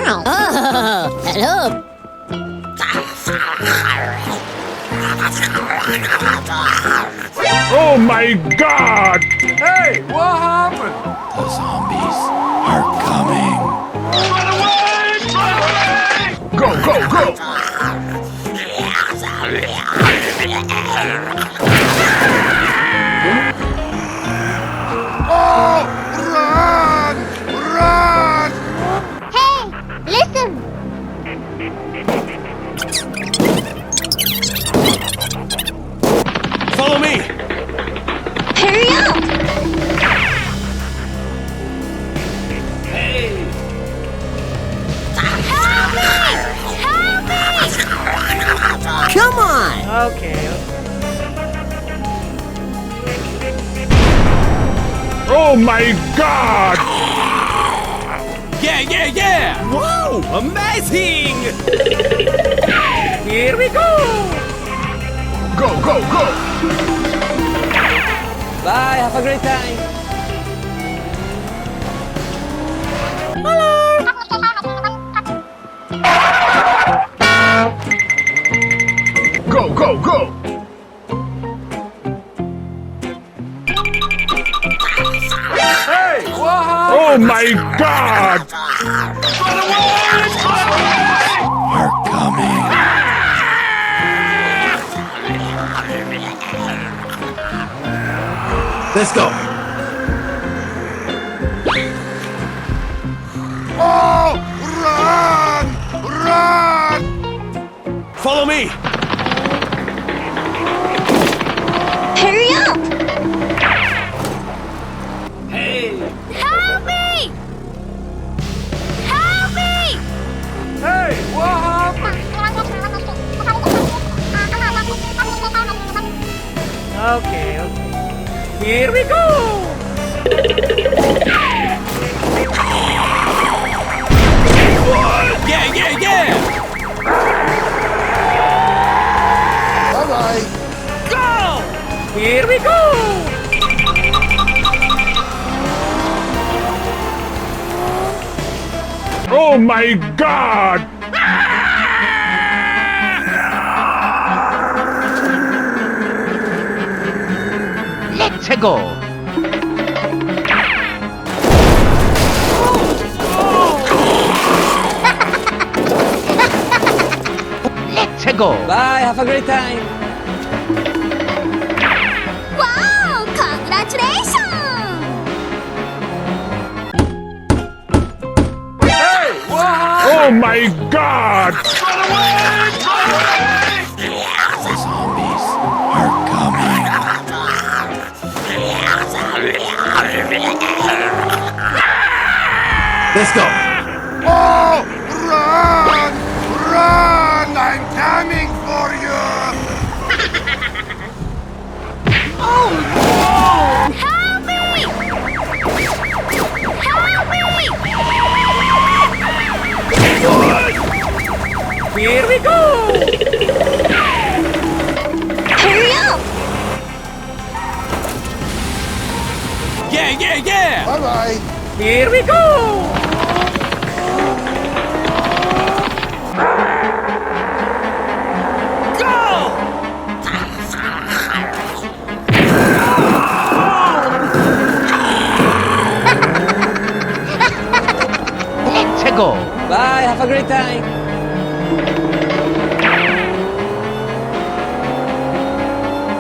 Oh, hello. Oh my God! Hey, what happened? The zombies are coming. Run away! Run away! Go, go, go! Oh, run! Run! Hey, listen. Follow me! Hurry up. Hey! Help me! Help me! Come on. Okay. Oh my God! Yeah, yeah, yeah! Whoa! Amazing! Here we go. Go, go, go! Bye. Have a great time. Go, go, go! Hey, what happened? Oh my God! Run away! Run away! Are coming. Let's go. Oh, run! Run! Follow me! Hurry up. Hey! Help me! Help me! Hey, what happened? Okay. Here we go. Yeah, yeah, yeah! Bye-bye. Go! Here we go. Oh my God! Let's go. Let's go. Bye. Have a great time. Wow! Congratulations! Hey, what happened? Oh my God! Run away! Run away! The zombies are coming. Let's go. Oh, run! Run! I'm coming for you! Oh no! Help me! Help me! Here we go. Hurry up! Yeah, yeah, yeah! Bye-bye. Here we go. Let's go. Bye. Have a great time.